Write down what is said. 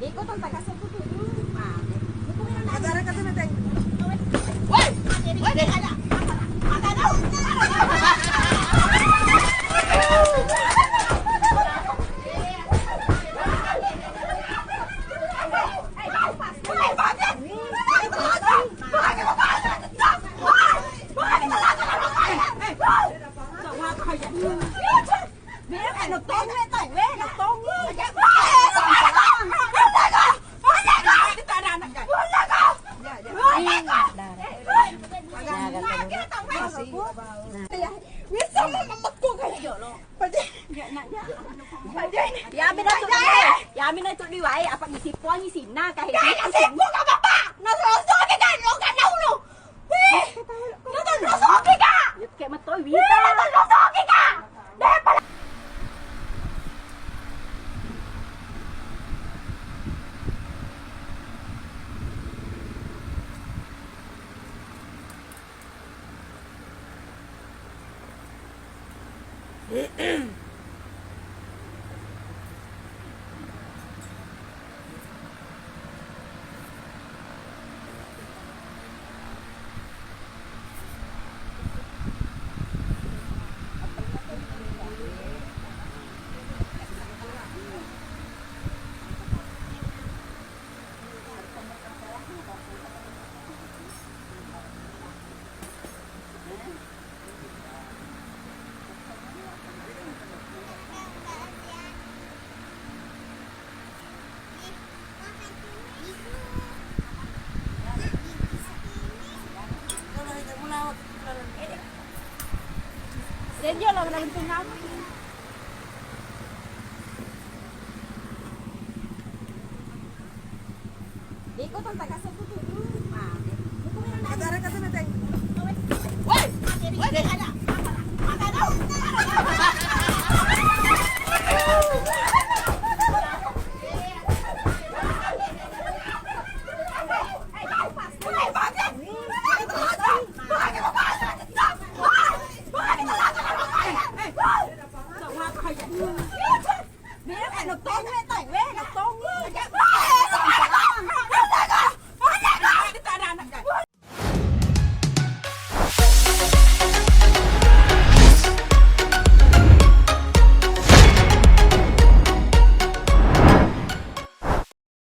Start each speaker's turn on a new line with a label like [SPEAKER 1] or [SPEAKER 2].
[SPEAKER 1] Ikot ang taga-sagot dulu.
[SPEAKER 2] Kadara ka na tayo.
[SPEAKER 1] Woi! Woi, dia ada. Ada dah. Yamin na ito diwai, apa ngisi po ngisi na kahit ngisi po ka baba. Nasosobi ka, lo ka na ulo. Nasosobi ka. Kayak matoy wita. Nasosobi ka. Dahil pala. Dia lah dalam tengah. Ikut ang taga